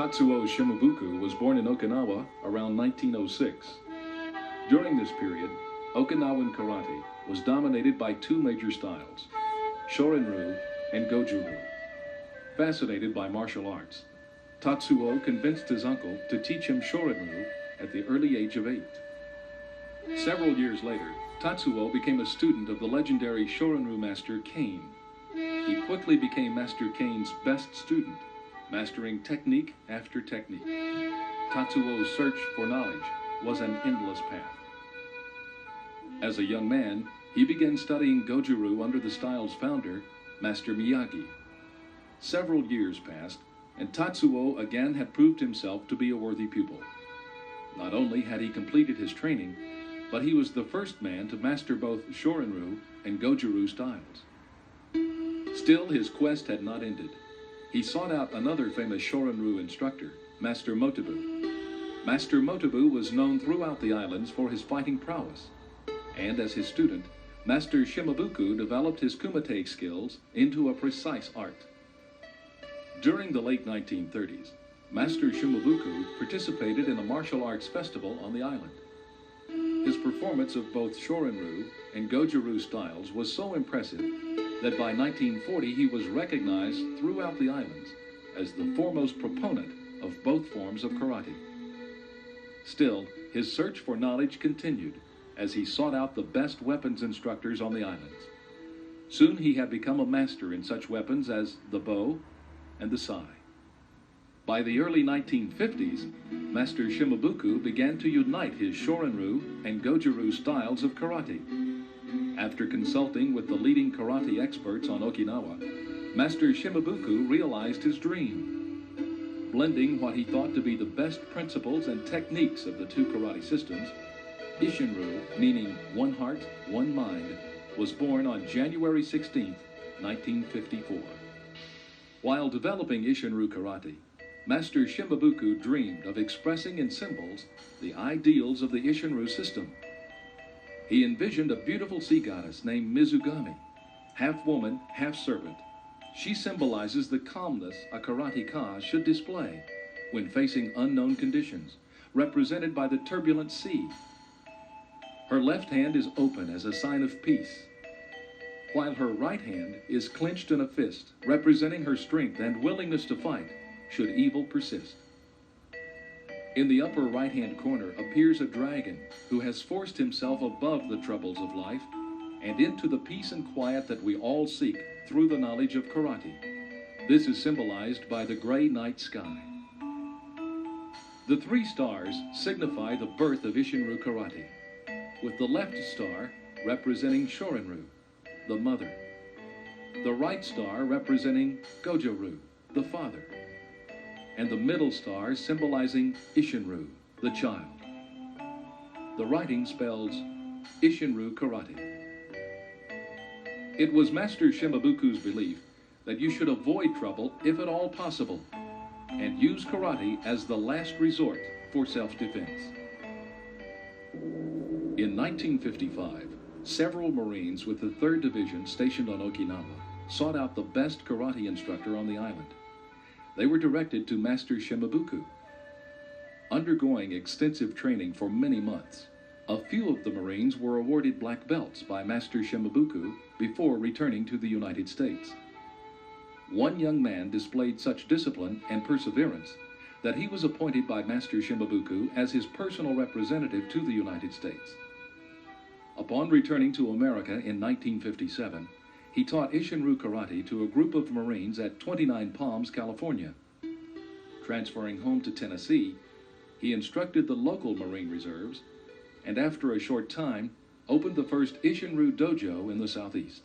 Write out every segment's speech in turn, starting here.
Tatsuo Shimabuku was born in Okinawa around 1906. During this period, Okinawan karate was dominated by two major styles, Shorin-ryu and Goju-ryu. Fascinated by martial arts, Tatsuo convinced his uncle to teach him Shorin-ryu at the early age of 8. Several years later, Tatsuo became a student of the legendary Shorin-ryu master Kane. He quickly became Master Kane's best student, mastering technique after technique. Tatsuo's search for knowledge was an endless path. As a young man, he began studying Goju-ryu under the style's founder, Master Miyagi. Several years passed, and Tatsuo again had proved himself to be a worthy pupil. Not only had he completed his training, but he was the first man to master both Shorin-ryu and Goju-ryu styles. Still, his quest had not ended. He sought out another famous Shorin-ryu instructor, Master Motobu. Master Motobu was known throughout the islands for his fighting prowess, and as his student, Master Shimabuku developed his kumite skills into a precise art. During the late 1930s, Master Shimabuku participated in a martial arts festival on the island. His performance of both Shorin-ryu and Goju-ryu styles was so impressive that by 1940 he was recognized throughout the islands as the foremost proponent of both forms of karate. Still, his search for knowledge continued as he sought out the best weapons instructors on the islands. Soon he had become a master in such weapons as the bow and the sai. By the early 1950s, Master Shimabuku began to unite his Shorin-ryu and Goju-ryu styles of karate. After consulting with the leading karate experts on Okinawa, Master Shimabuku realized his dream. Blending what he thought to be the best principles and techniques of the two karate systems, Isshinryu, meaning one heart, one mind, was born on January 16, 1954. While developing Isshinryu karate, Master Shimabuku dreamed of expressing in symbols the ideals of the Isshinryu system. He envisioned a beautiful sea goddess named Mizugami, half woman, half serpent. She symbolizes the calmness a karateka should display when facing unknown conditions, represented by the turbulent sea. Her left hand is open as a sign of peace, while her right hand is clenched in a fist, representing her strength and willingness to fight should evil persist. In the upper right-hand corner appears a dragon who has forced himself above the troubles of life and into the peace and quiet that we all seek through the knowledge of karate. This is symbolized by the gray night sky. The three stars signify the birth of Isshinryu karate, with the left star representing Shorin-ryu, the mother, the right star representing Goju-ryu, the father, and the middle star symbolizing Isshinryu, the child. The writing spells Isshinryu karate. It was Master Shimabuku's belief that you should avoid trouble if at all possible, and use karate as the last resort for self-defense. In 1955, several Marines with the 3rd Division stationed on Okinawa sought out the best karate instructor on the island. They were directed to Master Shimabuku. Undergoing extensive training for many months, a few of the Marines were awarded black belts by Master Shimabuku before returning to the United States. One young man displayed such discipline and perseverance that he was appointed by Master Shimabuku as his personal representative to the United States. Upon returning to America in 1957, he taught Isshinryu karate to a group of Marines at 29 Palms, California. Transferring home to Tennessee, he instructed the local Marine reserves, and after a short time, opened the first Isshinryu dojo in the Southeast.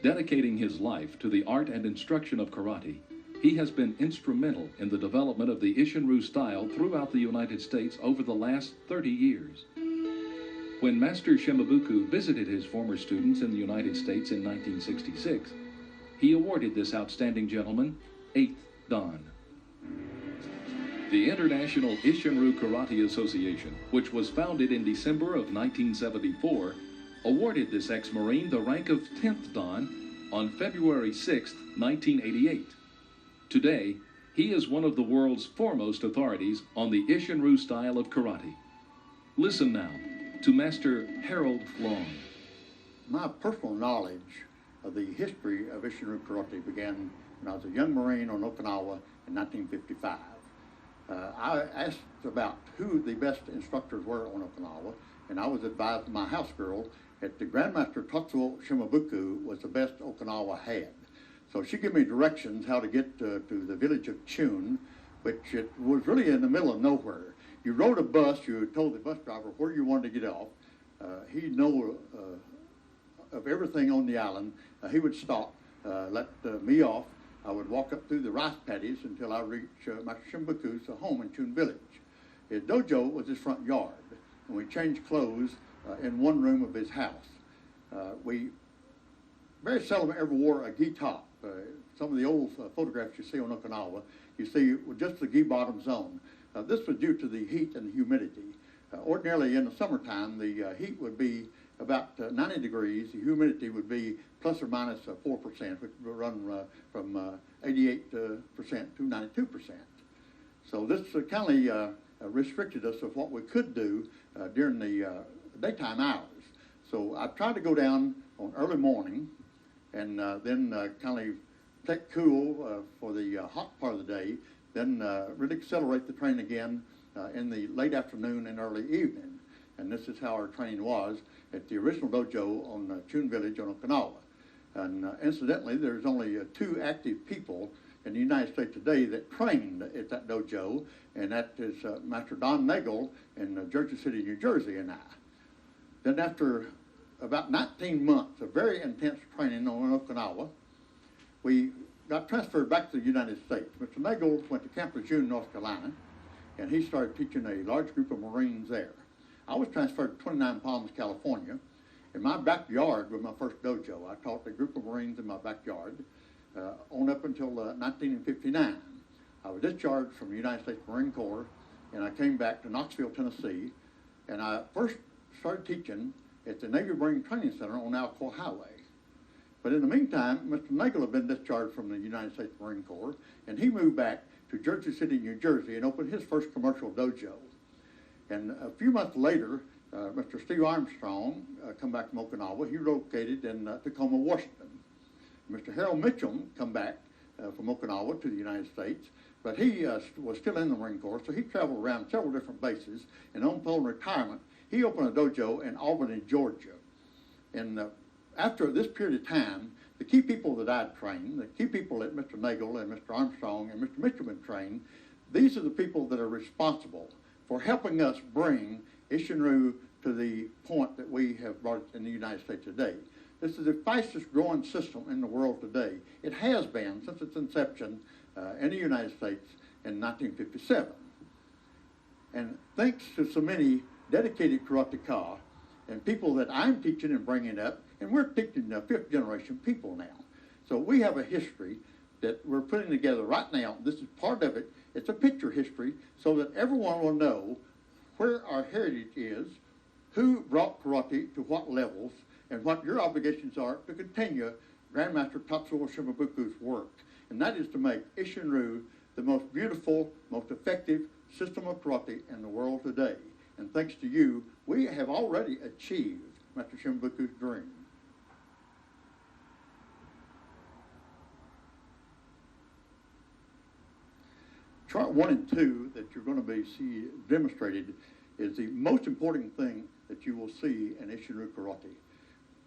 Dedicating his life to the art and instruction of karate, he has been instrumental in the development of the Isshinryu style throughout the United States over the last 30 years. When Master Shimabuku visited his former students in the United States in 1966, he awarded this outstanding gentleman 8th Dan. The International Isshinryu Karate Association, which was founded in December of 1974, awarded this ex-Marine the rank of 10th Dan on February 6, 1988. Today, He is one of the world's foremost authorities on the Isshinryu style of karate. Listen now to Master Harold Long. My personal knowledge of the history of Isshinryu Karate began when I was a young Marine on Okinawa in 1955. I asked about who the best instructors were on Okinawa, and I was advised by my house girl that the Grandmaster Tatsuo Shimabuku was the best Okinawa had. So she gave me directions how to get to the village of Chun, which it was really in the middle of nowhere. You rode a bus, you told the bus driver where you wanted to get off. He'd know of everything on the island. He would stop, let me off. I would walk up through the rice paddies until I reached Master Shimbuku's home in Chun Village. His dojo was his front yard, and we changed clothes in one room of his house. We very seldom ever wore a gi top. Some of the old photographs you see on Okinawa, you see just the gi bottoms on. This was due to the heat and the humidity. Ordinarily in the summertime, the heat would be about 90 degrees. The humidity would be plus or minus 4%, which would run from 88% to 92%. So this kind of restricted us of what we could do during the daytime hours. So I tried to go down on early morning and then kind of take cool for the hot part of the day, then really accelerate the train again in the late afternoon and early evening. And this is how our training was at the original dojo on Chun Village on Okinawa. And incidentally, there's only 2 active people in the United States today that trained at that dojo, and that is Master Don Nagel in Jersey City, New Jersey, and I. Then after about 19 months of very intense training on Okinawa, we got transferred back to the United States. Mr. Nagel went to Camp Lejeune, North Carolina, and he started teaching a large group of Marines there. I was transferred to 29 Palms, California. In my backyard was my first dojo. I taught a group of Marines in my backyard on up until 1959. I was discharged from the United States Marine Corps, and I came back to Knoxville, Tennessee, and I first started teaching at the Navy Marine Training Center on Alcoa Highway. But in the meantime, Mr. Nagel had been discharged from the United States Marine Corps, and he moved back to Jersey City, New Jersey, and opened his first commercial dojo. And a few months later, Mr. Steve Armstrong come back from Okinawa. He relocated in Tacoma, Washington. Mr. Harold Mitchum come back from Okinawa to the United States, but he was still in the Marine Corps, so he traveled around several different bases. And on full retirement, he opened a dojo in Albany, Georgia. And after this period of time, the key people that I'd trained, the key people that Mr. Nagel and Mr. Armstrong and Mr. Mitchum had trained, these are the people that are responsible for helping us bring Isshinryu to the point that we have brought it in the United States today. This is the fastest growing system in the world today. It has been since its inception in the United States in 1957. And thanks to so many dedicated karateka and people that I'm teaching and bringing up, and we're teaching 5th generation people now. So we have a history that we're putting together right now. This is part of it. It's a picture history so that everyone will know where our heritage is, who brought karate to what levels, and what your obligations are to continue Grandmaster Tatsuo Shimabuku's work. And that is to make Isshinryu the most beautiful, most effective system of karate in the world today. And thanks to you, we have already achieved Master Shimabuku's dream. Chart 1 and 2 that you're going to be demonstrated is the most important thing that you will see in Isshinryu Karate.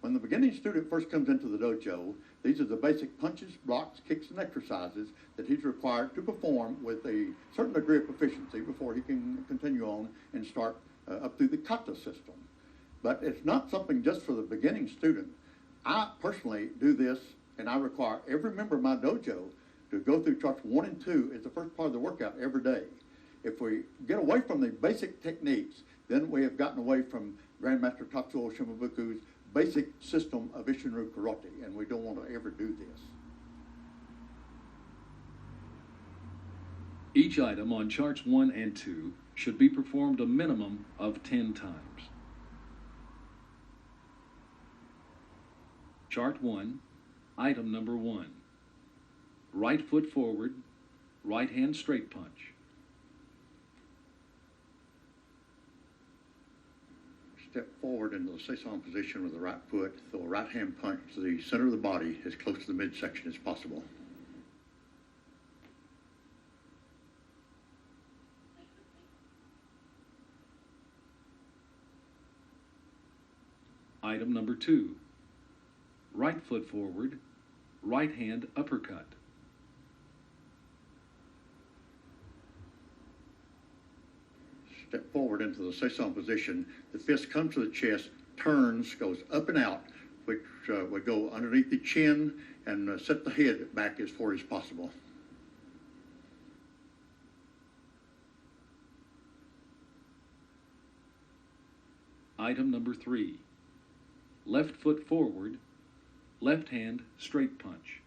When the beginning student first comes into the dojo, these are the basic punches, blocks, kicks, and exercises that he's required to perform with a certain degree of proficiency before he can continue on and start up through the kata system. But it's not something just for the beginning student. I personally do this, and I require every member of my dojo to go through charts 1 and 2 as the first part of the workout every day. If we get away from the basic techniques, then we have gotten away from Grandmaster Tatsuo Shimabuku's basic system of Isshinryu Karate, and we don't want to ever do this. Each item on charts 1 and 2 should be performed a minimum of 10 times. Chart 1, item number 1. Right foot forward, right hand straight punch. Step forward into the Seisan position with the right foot. Throw a right hand punch to the center of the body as close to the midsection as possible. Item number 2. Right foot forward, right hand uppercut. Step forward into the Seisan position. The fist comes to the chest, turns, goes up and out, which would go underneath the chin and set the head back as far as possible. Item number 3. Left foot forward, left hand straight punch.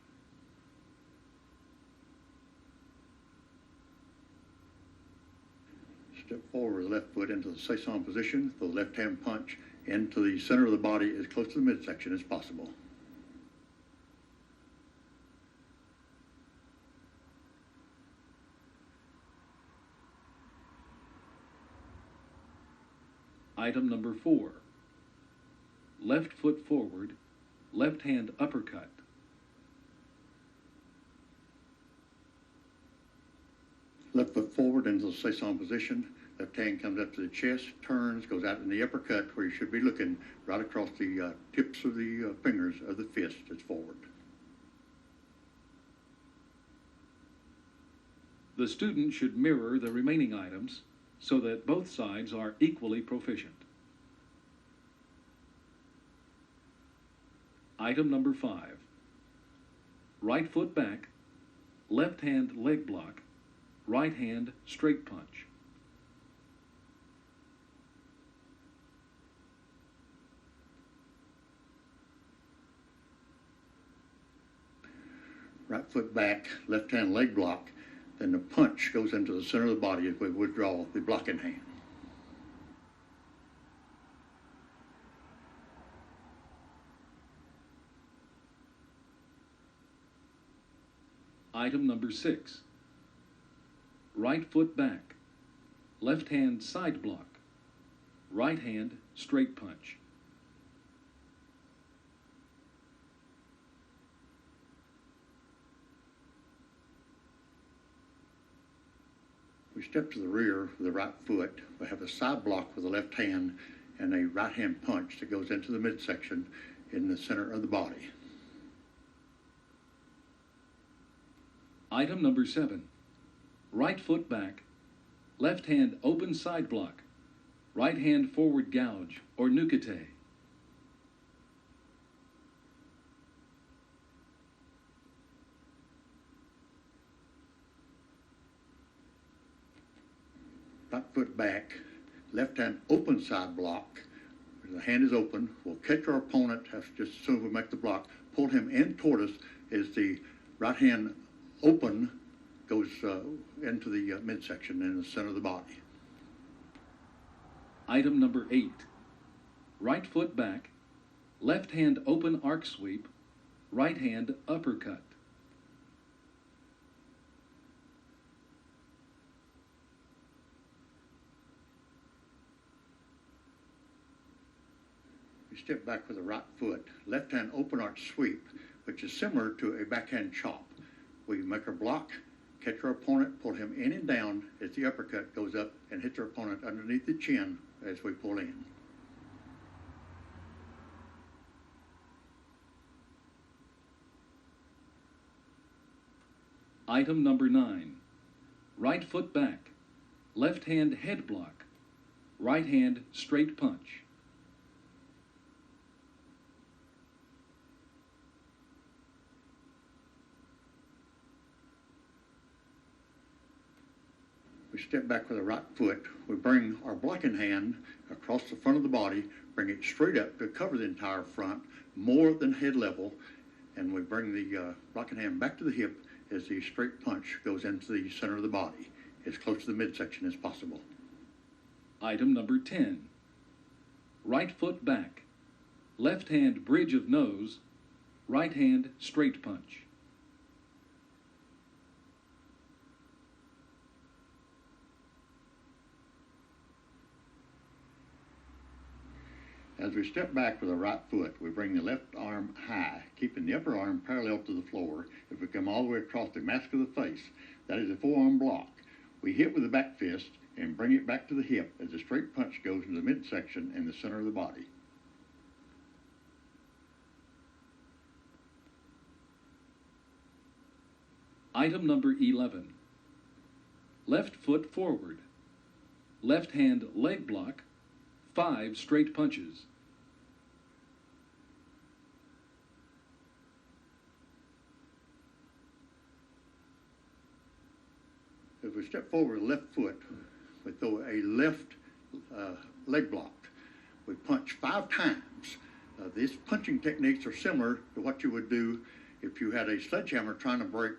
Step forward with the left foot into the Seisan position. Throw the left hand punch into the center of the body as close to the midsection as possible. Item number 4. Left foot forward, left hand uppercut. Left foot forward into the Seisan position. Left hand comes up to the chest, turns, goes out in the uppercut where you should be looking right across the tips of the fingers of the fist as forward. The student should mirror the remaining items so that both sides are equally proficient. Item number 5. Right foot back, left hand leg block, right hand straight punch. Right foot back, left hand leg block, then the punch goes into the center of the body as we withdraw the blocking hand. Item number 6. Right foot back, left hand side block, right hand straight punch. We step to the rear with the right foot. We have a side block with the left hand and a right hand punch that goes into the midsection in the center of the body. Item number 7. Right foot back, left hand open side block, right hand forward gouge or nukete. Right foot back, left hand open side block. The hand is open. We'll catch our opponent just as soon as we make the block. Pull him in toward us as the right hand open goes into the midsection in the center of the body. Item number 8. Right foot back, left hand open arc sweep, right hand uppercut. We step back with the right foot, left hand open arch sweep, which is similar to a backhand chop. We make our block, catch our opponent, pull him in and down as the uppercut goes up and hits our opponent underneath the chin as we pull in. Item number 9. Right foot back, left hand head block, right hand straight punch. We step back with the right foot. We bring our blocking hand across the front of the body, bring it straight up to cover the entire front, more than head level, and we bring the blocking hand back to the hip as the straight punch goes into the center of the body, as close to the midsection as possible. Item number 10. Right foot back, left hand bridge of nose, right hand straight punch. As we step back with the right foot, we bring the left arm high, keeping the upper arm parallel to the floor. If we come all the way across the mask of the face, that is a forearm block. We hit with the back fist and bring it back to the hip as a straight punch goes to the midsection and the center of the body. Item number 11. Left foot forward. Left hand leg block. 5 straight punches. If we step forward with the left foot, we throw a left leg block. We punch 5 times. These punching techniques are similar to what you would do if you had a sledgehammer trying to break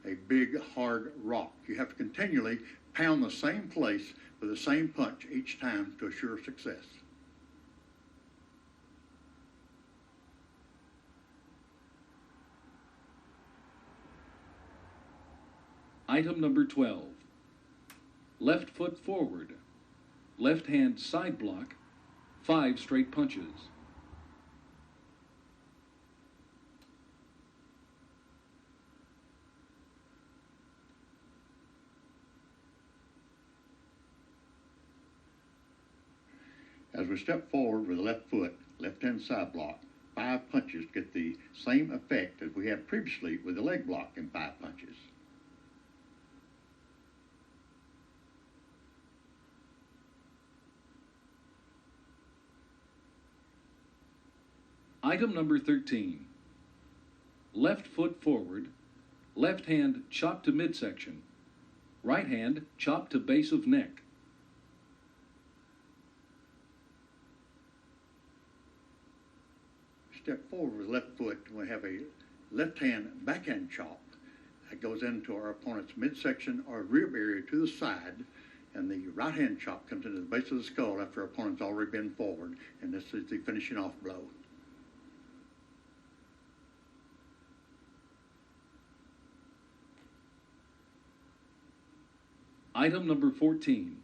a big, hard rock. You have to continually pound the same place with the same punch each time to assure success. Item number 12. Left foot forward. Left hand side block. 5 straight punches. As we step forward with the left foot, left hand side block, 5 punches get the same effect as we had previously with the leg block in 5 punches. Item number 13. Left foot forward. Left hand chop to midsection. Right hand chop to base of neck. Step forward with the left foot, and we have a left hand backhand chop that goes into our opponent's midsection or rib area to the side, and the right hand chop comes into the base of the skull after our opponent's already been forward, and this is the finishing off blow. Item number 14.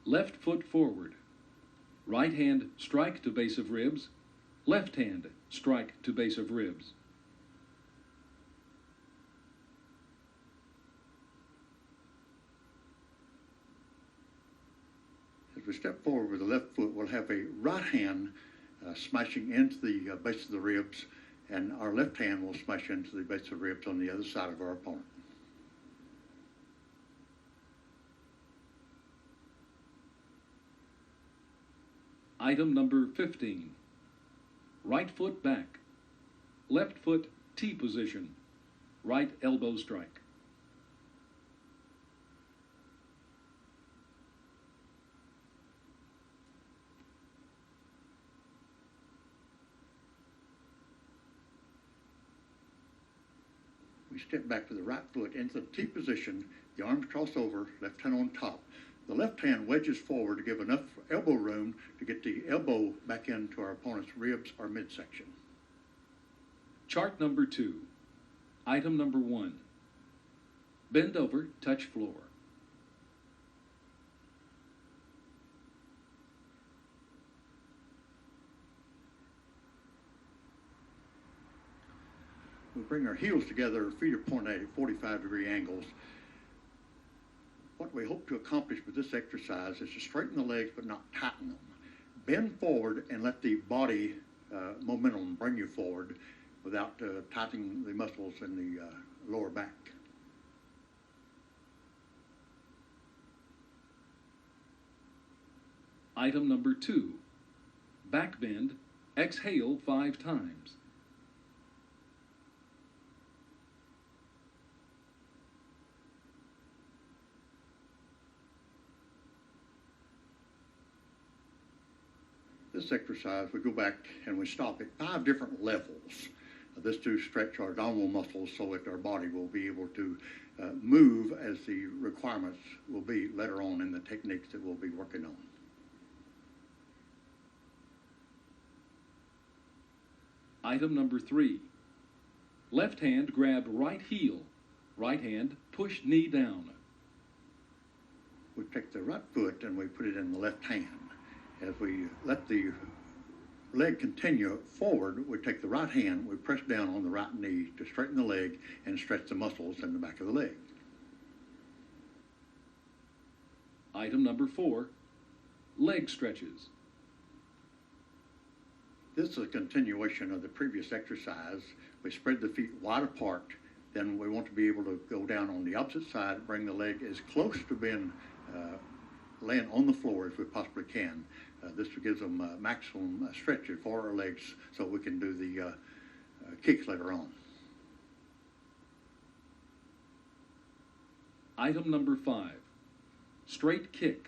Left foot forward. Right hand strike to base of ribs. Left hand strike to base of ribs. As we step forward with the left foot, we'll have a right hand smashing into the base of the ribs, and our left hand will smash into the base of the ribs on the other side of our opponent. Item number 15. Right foot back. Left foot T position. Right elbow strike. We step back with the right foot into the T position, the arms cross over, left hand on top. The left hand wedges forward to give enough elbow room to get the elbow back into our opponent's ribs or midsection. Chart number 2. Item number 1. Bend over, touch floor. We bring our heels together, feet are pointed at 45-degree angles. What we hope to accomplish with this exercise is to straighten the legs but not tighten them. Bend forward and let the body momentum bring you forward without tightening the muscles in the lower back. Item number 2. Back bend, exhale 5 times. This exercise, we go back and we stop at 5 different levels. This to stretch our abdominal muscles so that our body will be able to move as the requirements will be later on in the techniques that we'll be working on. Item number 3. Left hand grab right heel. Right hand push knee down. We take the right foot and we put it in the left hand. As we let the leg continue forward, we take the right hand, we press down on the right knee to straighten the leg and stretch the muscles in the back of the leg. Item number 4, leg stretches. This is a continuation of the previous exercise. We spread the feet wide apart. Then we want to be able to go down on the opposite side, bring the leg as close to being laying on the floor as we possibly can. This gives them maximum stretch for our legs so we can do the kicks later on. Item number 5, straight kick.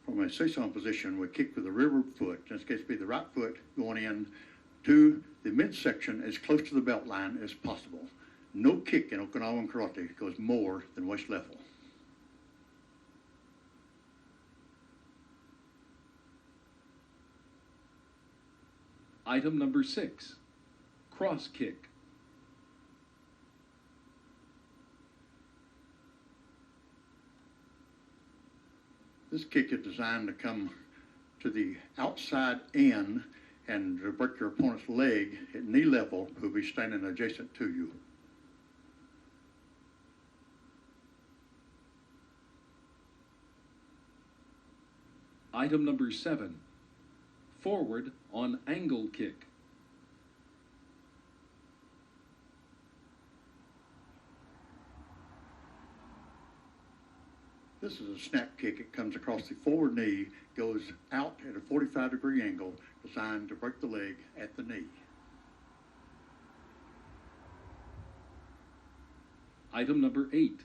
From a Seisan position, we kick with the rearward foot. In this case, be the right foot going in to the midsection as close to the belt line as possible. No kick in Okinawan karate goes more than waist level. Item number 6, cross kick. This kick is designed to come to the outside in and to break your opponent's leg at knee level who'll be standing adjacent to you. Item number 7, forward on angle kick. This is a snap kick. It comes across the forward knee, goes out at a 45-degree angle, designed to break the leg at the knee. Item number 8,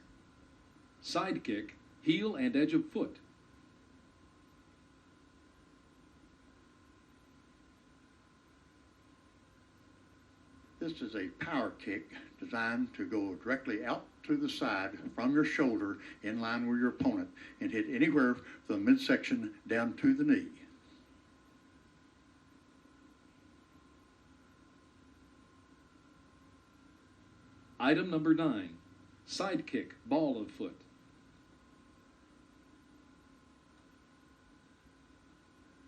side kick, heel and edge of foot. This is a power kick designed to go directly out to the side from your shoulder in line with your opponent and hit anywhere from the midsection down to the knee. Item number 9, side kick, ball of foot.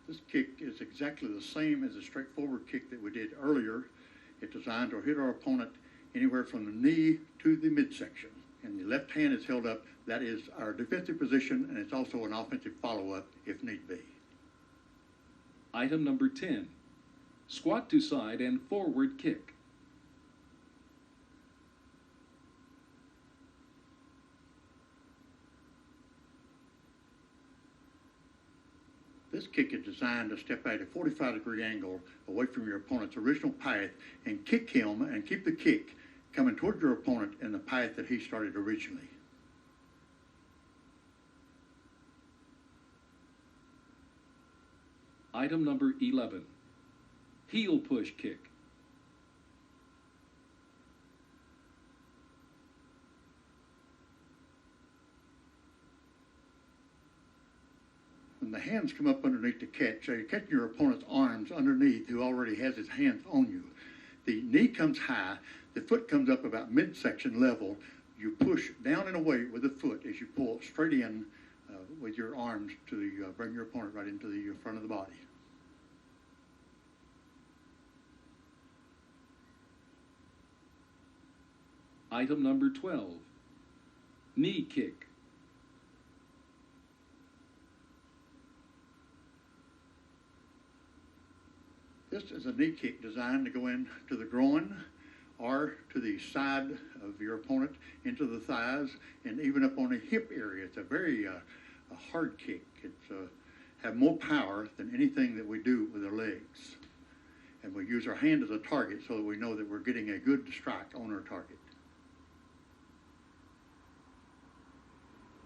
This kick is exactly the same as the straightforward kick that we did earlier. It's designed to hit our opponent anywhere from the knee to the midsection. And the left hand is held up. That is our defensive position, and it's also an offensive follow-up if need be. Item number 10, squat to side and forward kick. This kick is designed to step at a 45-degree angle away from your opponent's original path and kick him and keep the kick coming toward your opponent in the path that he started originally. Item number 11, heel push kick. When the hands come up underneath the catch, you're catching your opponent's arms underneath who already has his hands on you. The knee comes high, the foot comes up about midsection level. You push down and away with the foot as you pull straight in with your arms to bring your opponent right into the front of the body. Item number 12, knee kick. This is a knee kick designed to go into the groin or to the side of your opponent, into the thighs, and even up on the hip area. It's a very a hard kick. It's have more power than anything that we do with our legs. And we use our hand as a target so that we know that we're getting a good strike on our target.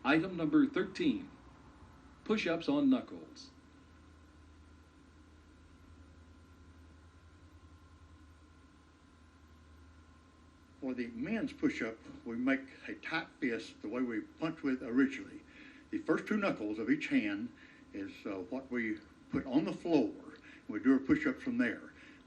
Item number 13, push-ups on knuckles. For the men's push-up, we make a tight fist the way we punch with originally. The first two knuckles of each hand is what we put on the floor. We do our push-ups from there.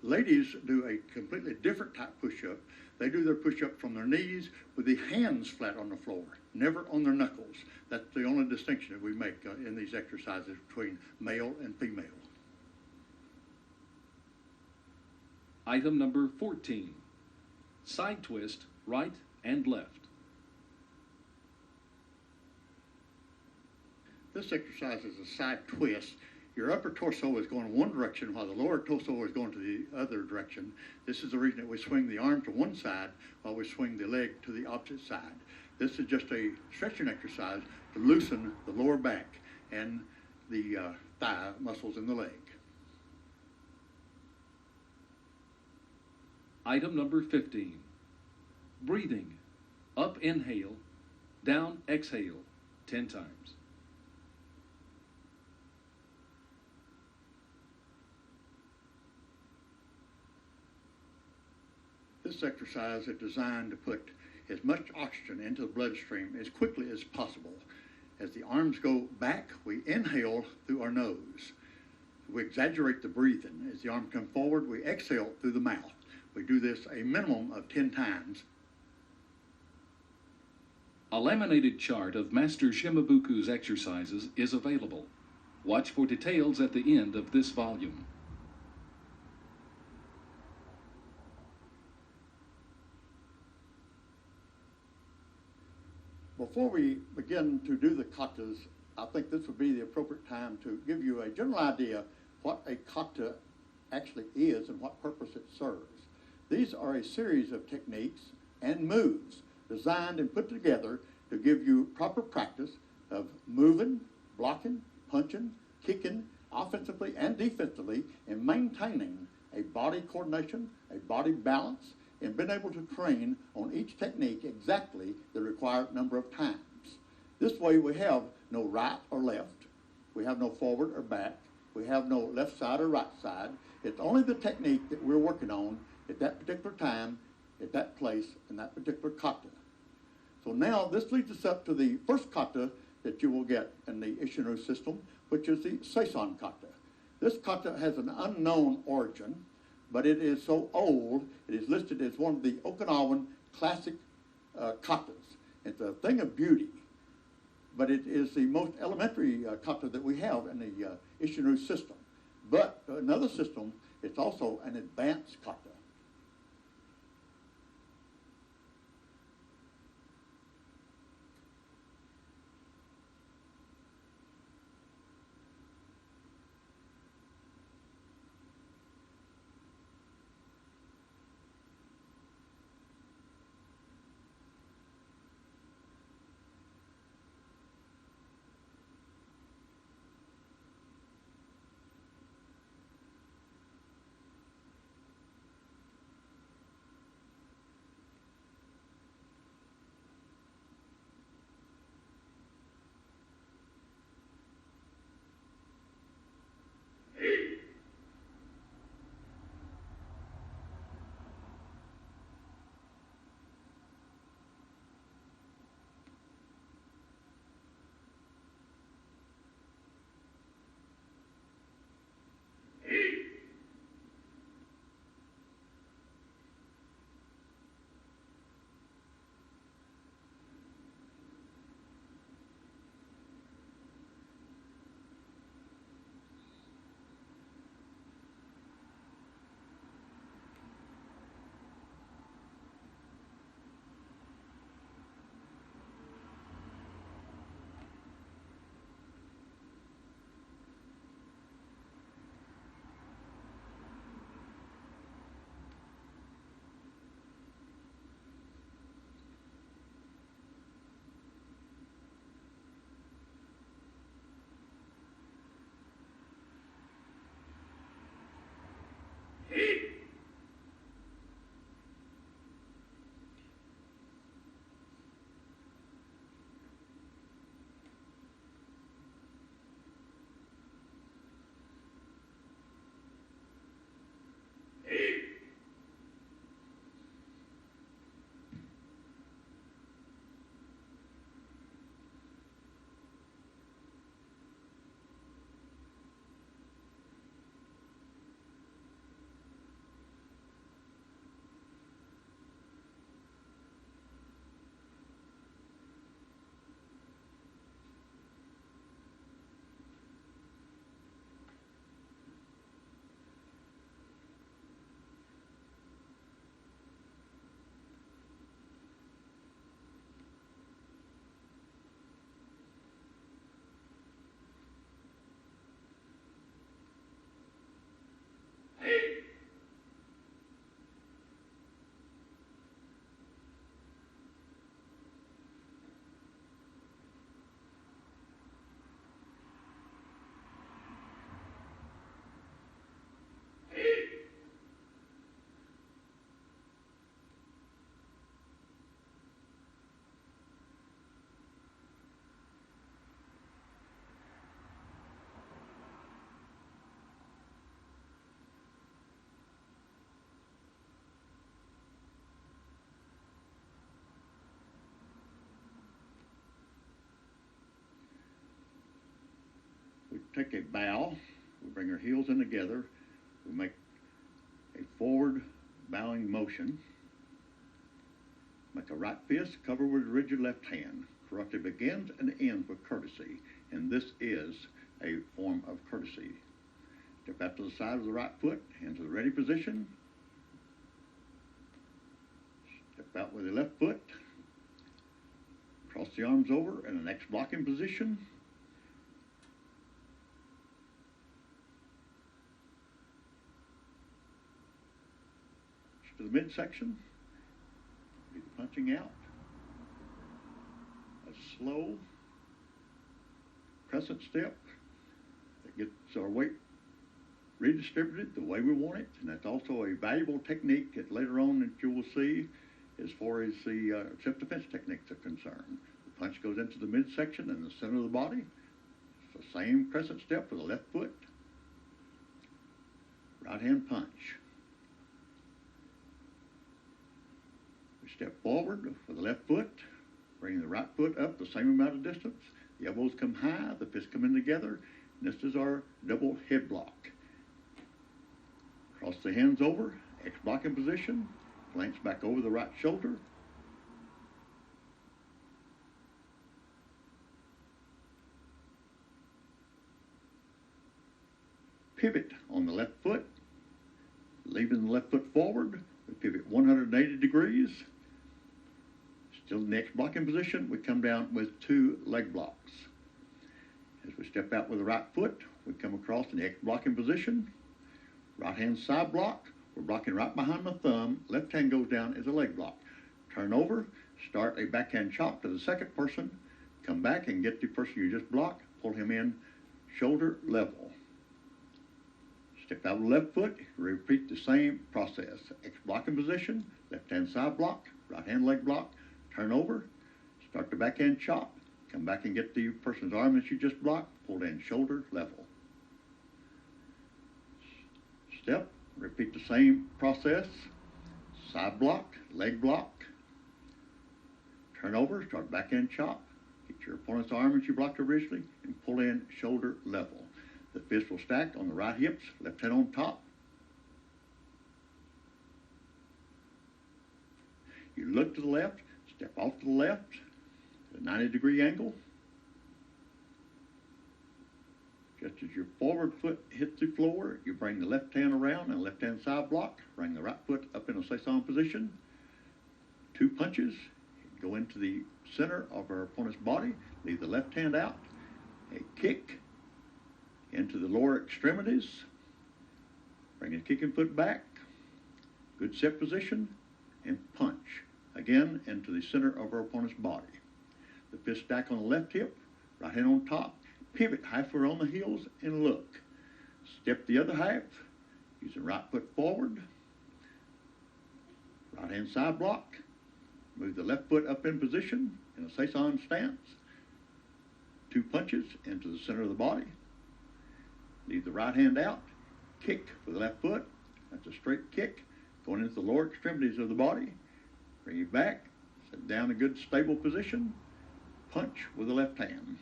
Ladies do a completely different type push-up. They do their push-up from their knees with the hands flat on the floor, never on their knuckles. That's the only distinction that we make in these exercises between male and female. Item number 14. Side twist, right and left. This exercise is a side twist. Your upper torso is going one direction while the lower torso is going to the other direction. This is the reason that we swing the arm to one side while we swing the leg to the opposite side. This is just a stretching exercise to loosen the lower back and the thigh muscles in the leg. Item number 15. Breathing. Up inhale, down exhale 10 times. This exercise is designed to put as much oxygen into the bloodstream as quickly as possible. As the arms go back, we inhale through our nose. We exaggerate the breathing. As the arms come forward, we exhale through the mouth. We do this a minimum of 10 times. A laminated chart of Master Shimabuku's exercises is available. Watch for details at the end of this volume. Before we begin to do the katas, I think this would be the appropriate time to give you a general idea what a kata actually is and what purpose it serves. These are a series of techniques and moves designed and put together to give you proper practice of moving, blocking, punching, kicking, offensively and defensively, and maintaining a body coordination, a body balance, and being able to train on each technique exactly the required number of times. This way we have no right or left, we have no forward or back, we have no left side or right side. It's only the technique that we're working on at that particular time, at that place, in that particular kata. So now this leads us up to the first kata that you will get in the Isshinryu system, which is the Seisan Kata. This kata has an unknown origin, but it is so old, it is listed as one of the Okinawan classic katas. It's a thing of beauty, but it is the most elementary kata that we have in the Isshinryu system. But another system, it's also an advanced kata. take a bow. We bring our heels in together. We make a forward bowing motion. Make a right fist covered with a rigid left hand. Karate begins and ends with courtesy, and this is a form of courtesy. Step out to the side of the right foot, hands to the ready position. Step out with the left foot. Cross the arms over in the next blocking position. To the midsection. Do the punching out. A slow crescent step that gets our weight redistributed the way we want it, and that's also a valuable technique that later on that you will see as far as the self-defense techniques are concerned. The punch goes into the midsection and the center of the body. It's the same crescent step with the left foot. Right hand punch. We step forward with the left foot, bring the right foot up the same amount of distance. The elbows come high, the fists come in together, and this is our double head block. Cross the hands over, X blocking position, flanks back over the right shoulder. Pivot on the left foot, leaving the left foot forward. We pivot 180 degrees. Still in the X blocking position, we come down with 2 leg blocks. As we step out with the right foot, we come across in the X blocking position. Right hand side block, we're blocking right behind the thumb. Left hand goes down as a leg block. Turn over, start a backhand chop to the second person. Come back and get the person you just blocked, pull him in shoulder level. Step out with the left foot, repeat the same process. X blocking position, left hand side block, right hand leg block, turn over, start the backhand chop, come back and get the person's arm that you just blocked, pull in shoulder level. Step, repeat the same process, side block, leg block, turn over, start backhand chop, get your opponent's arm that you blocked originally, and pull in shoulder level. The fist will stack on the right hips, left hand on top. You look to the left, step off to the left, at a 90-degree angle. Just as your forward foot hits the floor, you bring the left hand around and left hand side block, bring the right foot up in a Seisan position. 2 punches, go into the center of our opponent's body, leave the left hand out, a kick into the lower extremities, bring the kicking foot back, good set position, and punch, again into the center of our opponent's body. The fist stack on the left hip, right hand on top, pivot halfway on the heels and look. Step the other half, using right foot forward, right hand side block, move the left foot up in position in a Seisan stance, 2 punches into the center of the body, leave the right hand out, kick with the left foot, that's a straight kick, going into the lower extremities of the body, bring it back, set down a good stable position, punch with the left hand.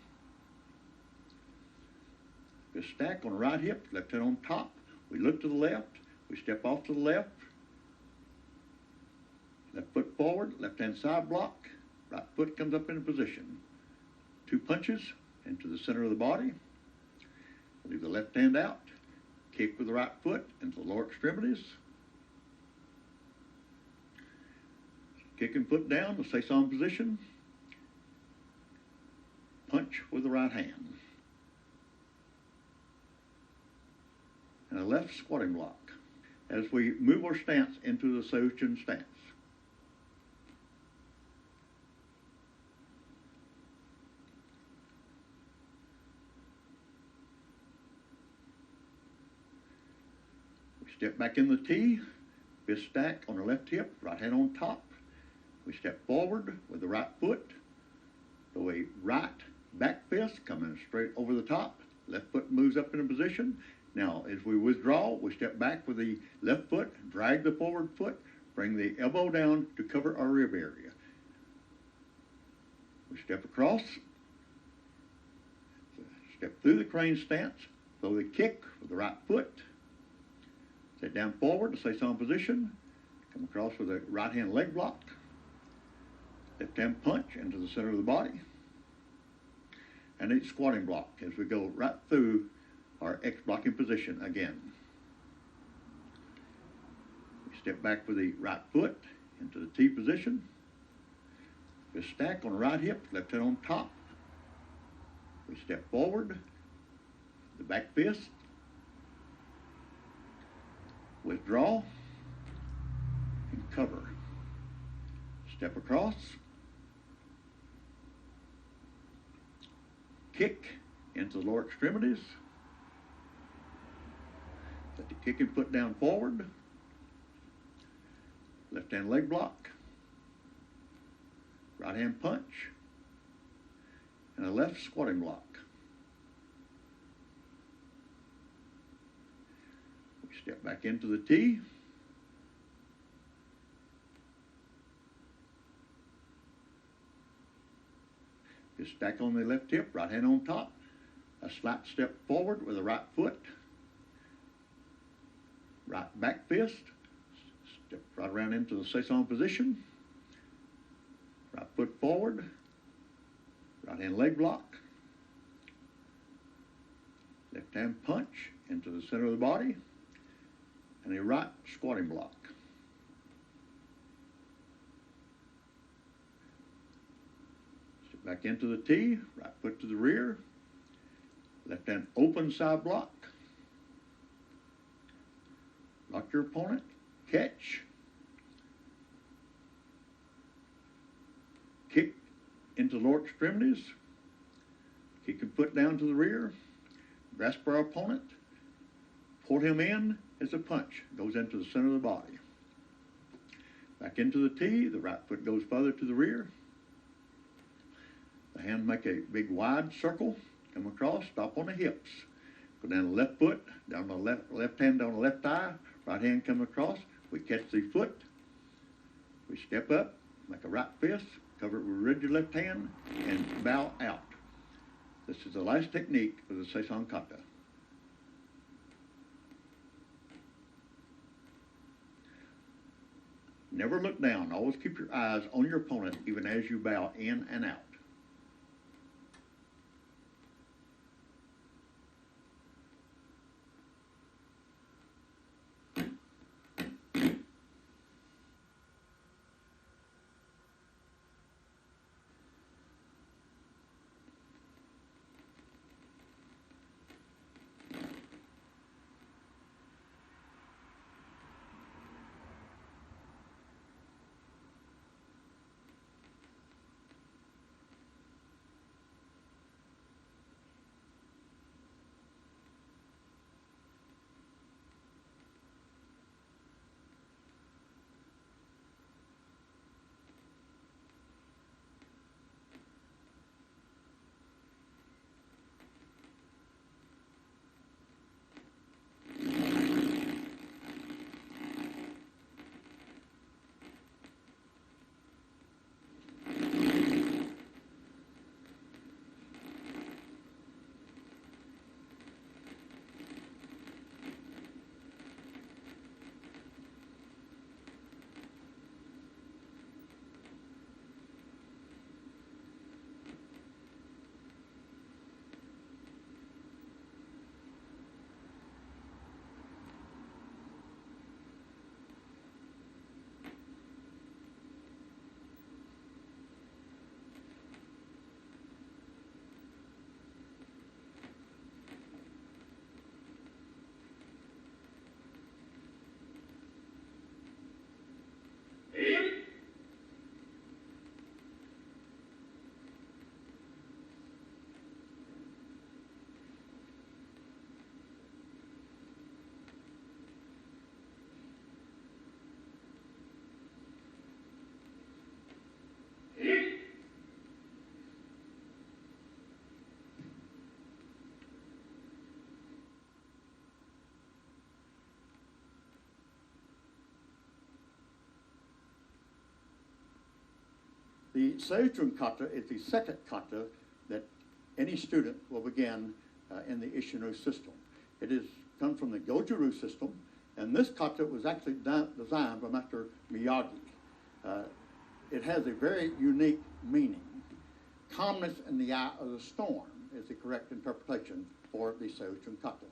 Just stack on the right hip, left hand on top. We look to the left, we step off to the left. Left foot forward, left hand side block. Right foot comes up into position. 2 punches into the center of the body. Leave the left hand out. Kick with the right foot into the lower extremities. Kicking foot down, the Seisan position. Punch with the right hand. And a left squatting block as we move our stance into the Seuchin stance. We step back in the T, fist stack on the left hip, right hand on top. We step forward with the right foot, throw a right back fist coming straight over the top. Left foot moves up in a position. Now, as we withdraw, we step back with the left foot, drag the forward foot, bring the elbow down to cover our rib area. We step across, Step through the crane stance, throw the kick with the right foot, sit down forward to Seisan position, come across with a right hand leg block, left hand punch into the center of the body, and a squatting block as we go right through our X blocking position again. We step back with the right foot into the T position. We stack on the right hip, left hand on top. We step forward, the back fist, withdraw, and cover. Step across, kick into the lower extremities, let the kicking foot down forward, left hand leg block, right hand punch, and a left squatting block. We step back into the T. Just stack on the left hip, right hand on top, a slight step forward with the right foot, right back fist, step right around into the Seisan position, right foot forward, right hand leg block, left hand punch into the center of the body, and a right squatting block. Step back into the T, right foot to the rear, left hand open side block, lock your opponent, catch, kick into lower extremities, kick your foot down to the rear, grasp our opponent, pull him in as a punch, goes into the center of the body. Back into the T, the right foot goes further to the rear. The hand make a big wide circle, come across, stop on the hips. Go down the left foot, down the left hand down the left thigh, right hand come across. We catch the foot, we step up, make a right fist, cover it with rigid left hand, and bow out. This is the last technique of the Seuchin Kata. Never look down. Always keep your eyes on your opponent even as you bow in and out. The Seuchin Kata is the second kata that any student will begin in the Isshinryu system. It is come from the Goju-ryu system, and this kata was actually designed by Master Miyagi. It has a very unique meaning. Calmness in the eye of the storm is the correct interpretation for the Seuchin Kata.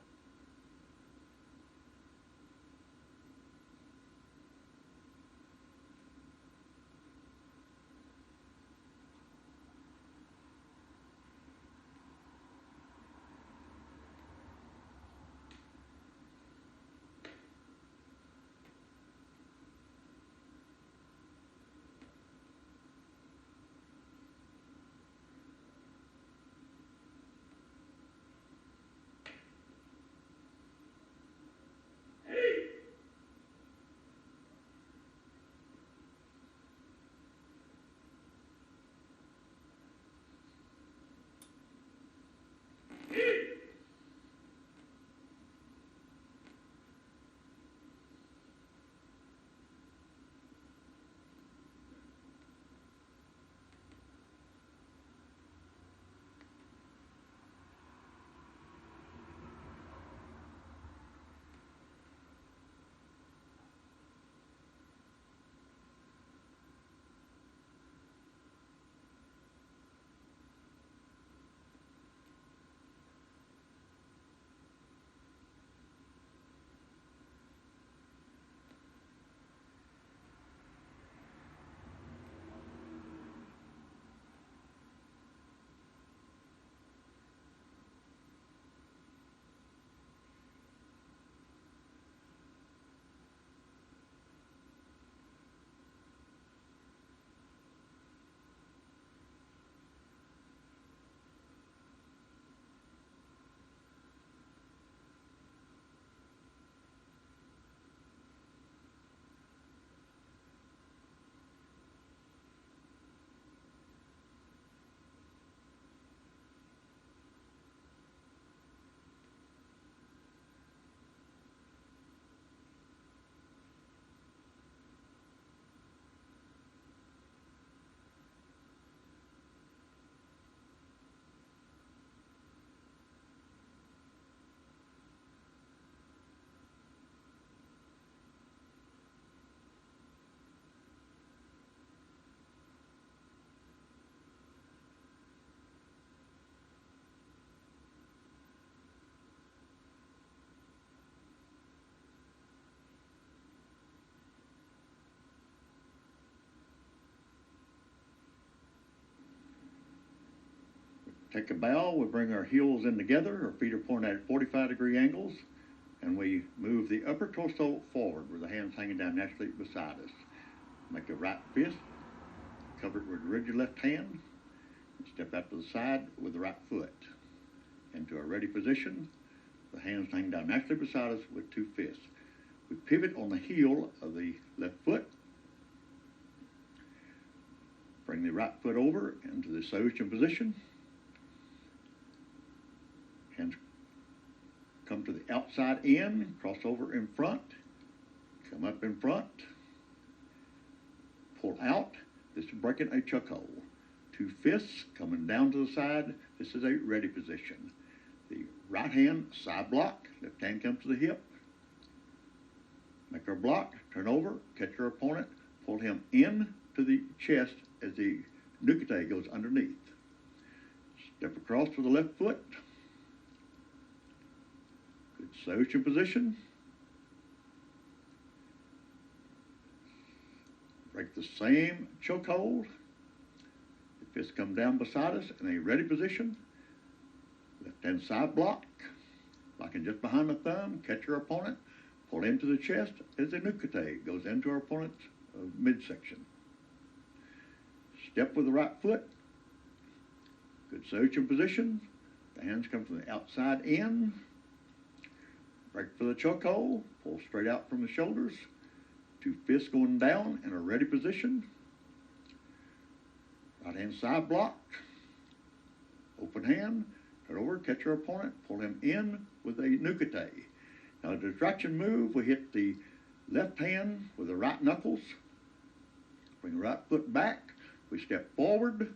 Take a bow, we bring our heels in together, our feet are pointed at 45-degree angles, and we move the upper torso forward with the hands hanging down naturally beside us. Make a right fist, cover it with the ridge of your left hand, and step out to the side with the right foot. Into a ready position, the hands hang down naturally beside us with two fists. We pivot on the heel of the left foot, bring the right foot over into the Seuchin position. Hands come to the outside in, cross over in front, come up in front, pull out. This is breaking a chokehold. Two fists coming down to the side. This is a ready position. The right hand side block, left hand comes to the hip. Make our block, turn over, catch your opponent, pull him in to the chest as the nukete goes underneath. Step across with the left foot. Good Seuchin position. Break the same chokehold. The fists come down beside us in a ready position. Left hand side block. Blocking just behind the thumb. Catch your opponent. Pull him to the chest as the nukete goes into our opponent's midsection. Step with the right foot. Good Seuchin position. The hands come from the outside in. Break for the chokehold. Pull straight out from the shoulders. Two fists going down in a ready position. Right hand side block. Open hand. Turn over, catch your opponent. Pull him in with a nukete. Now the distraction move, we hit the left hand with the right knuckles. Bring the right foot back. We step forward.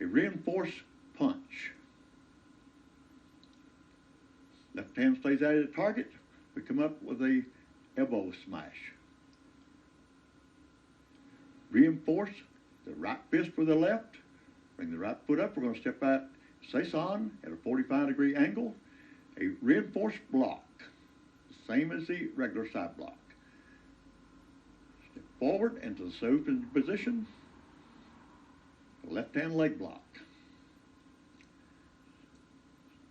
A reinforced punch. Left hand stays out of the target. We come up with a elbow smash. Reinforce the right fist with the left. Bring the right foot up. We're going to step out Seisan at a 45-degree angle. A reinforced block, the same as the regular side block. Step forward into the Seuchin position. Left hand leg block.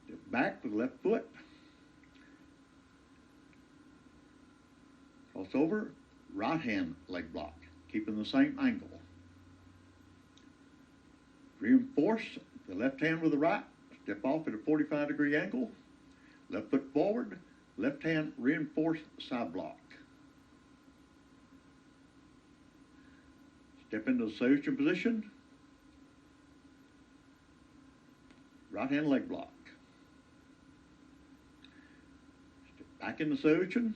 Step back with the left foot. Cross over, right hand leg block, keeping the same angle. Reinforce the left hand with the right. Step off at a 45-degree angle. Left foot forward, left hand reinforced side block. Step into the Seuchin position. Right hand leg block. Step back in the Seuchin.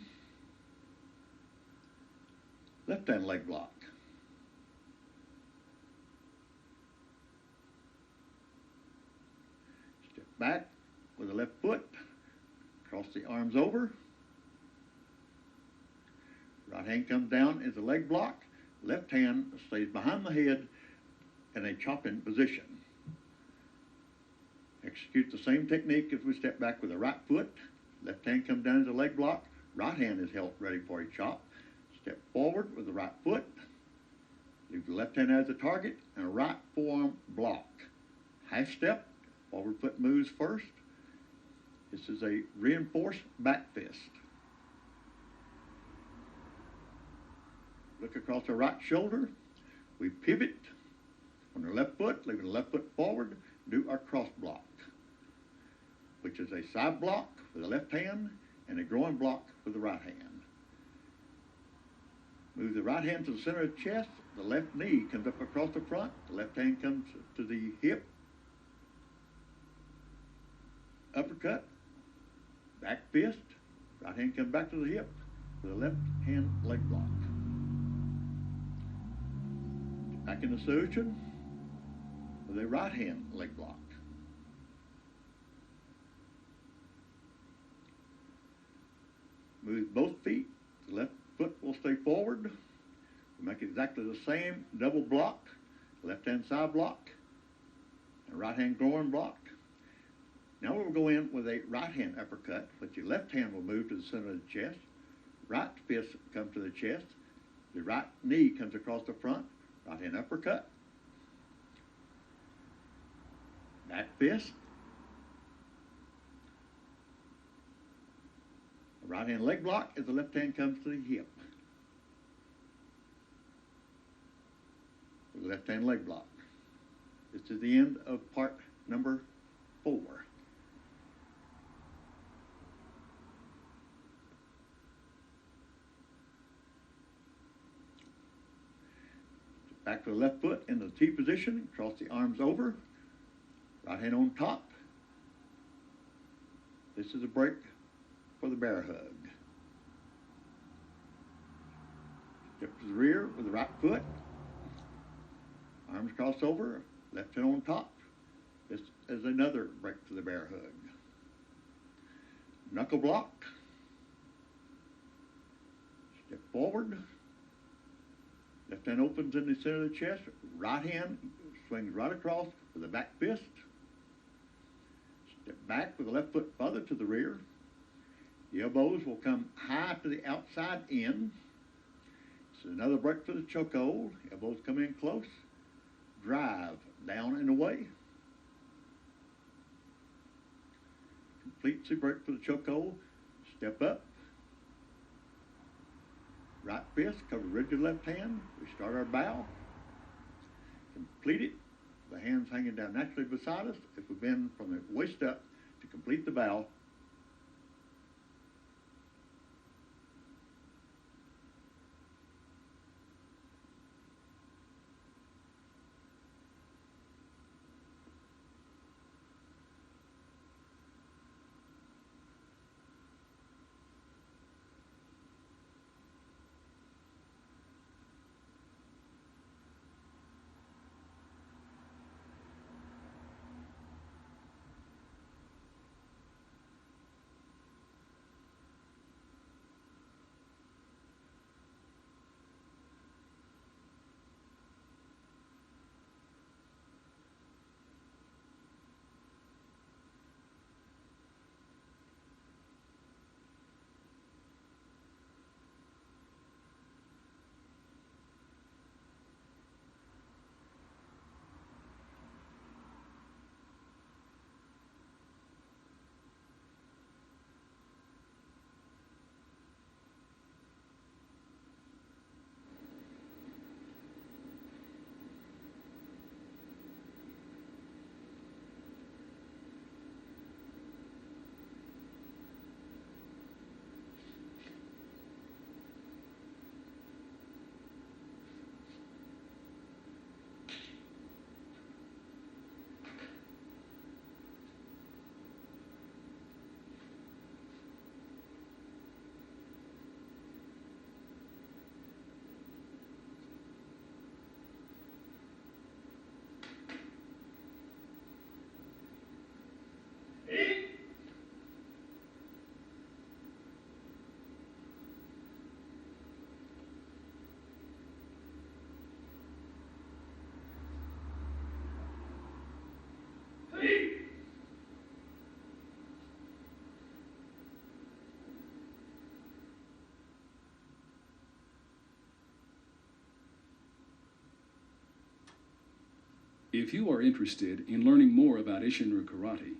Left hand leg block. Step back with the left foot. Cross the arms over. Right hand comes down as a leg block. Left hand stays behind the head in a chopping position. Execute the same technique as we step back with the right foot. Left hand comes down as a leg block. Right hand is held ready for a chop. Step forward with the right foot. Leave the left hand as a target and a right forearm block. Half step. Forward foot moves first. This is a reinforced back fist. Look across the right shoulder. We pivot on the left foot, leaving the left foot forward. Do our cross block, which is a side block with the left hand and a groin block with the right hand. Move the right hand to the center of the chest. The left knee comes up across the front. The left hand comes to the hip. Uppercut. Back fist. Right hand comes back to the hip with a left hand leg block. Back in the Seuchin with a right hand leg block. Move both feet. The left foot will stay forward. We make exactly the same double block, left hand side block, and right hand groin block. Now we'll go in with a right hand uppercut, but your left hand will move to the center of the chest. Right fist comes to the chest. The right knee comes across the front. Right hand uppercut. Back fist. A right hand leg block as the left hand comes to the hip. With the left hand leg block. This is the end of part number 4. Back to the left foot in the T position, cross the arms over, right hand on top. This is a break for the bear hug. Step to the rear with the right foot, arms cross over, left hand on top. This is another break for the bear hug. Knuckle block. Step forward. Left hand opens in the center of the chest. Right hand swings right across with a back fist. Step back with the left foot further to the rear. The elbows will come high to the outside in. This is another break for the chokehold. Elbows come in close. Drive down and away. Complete the break for the chokehold. Step up. Right fist, cover rigid left hand. We start our bow. Complete it. The hands hanging down naturally beside us. If we bend from the waist up to complete the bow. If you are interested in learning more about Isshinryu Karate,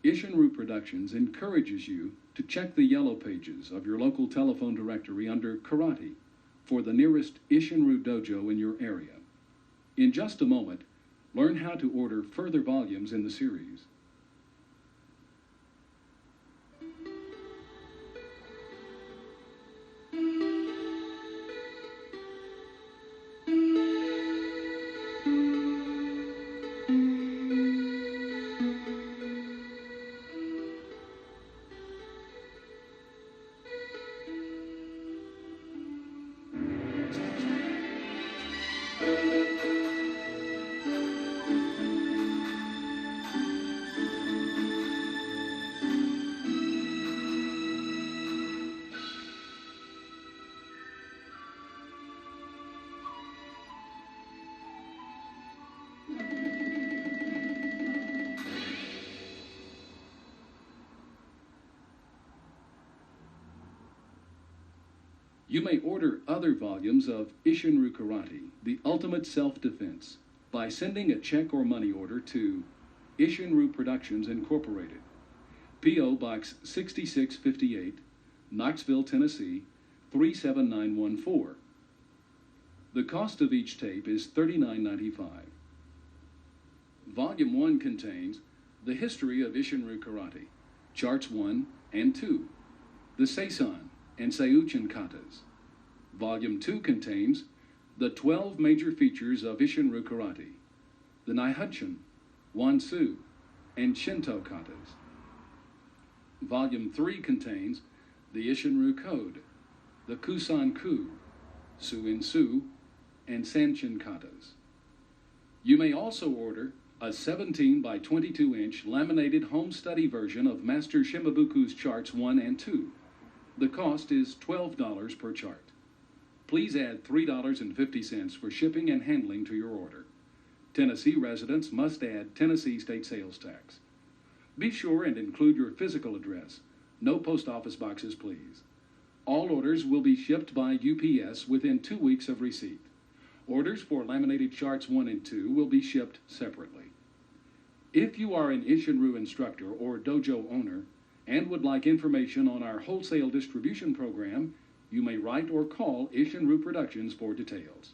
Isshinryu Productions encourages you to check the yellow pages of your local telephone directory under Karate for the nearest Isshinryu dojo in your area. In just a moment, learn how to order further volumes in the series. You may order other volumes of Isshinryu Karate, The Ultimate Self-Defense, by sending a check or money order to Isshinryu Productions Incorporated, P.O. Box 6658, Knoxville, Tennessee 37914. The cost of each tape is $39.95. Volume 1 contains The History of Isshinryu Karate, Charts 1 and 2, the Seisan and Seuchin Katas. Volume 2 contains the 12 major features of Isshinryu Karate, the Naihunshin, Wansu, and Shinto Katas. Volume 3 contains the Isshinryu Code, the Kusan Ku, Suin Su, and Sanchin Katas. You may also order a 17 by 22 inch laminated home study version of Master Shimabuku's Charts 1 and 2. The cost is $12 per chart. Please add $3.50 for shipping and handling to your order. Tennessee residents must add Tennessee state sales tax. Be sure and include your physical address. No post office boxes, please. All orders will be shipped by UPS within 2 weeks of receipt. Orders for laminated Charts 1 and 2 will be shipped separately. If you are an Isshinryu instructor or dojo owner and would like information on our wholesale distribution program, you may write or call Isshinryu Productions for details.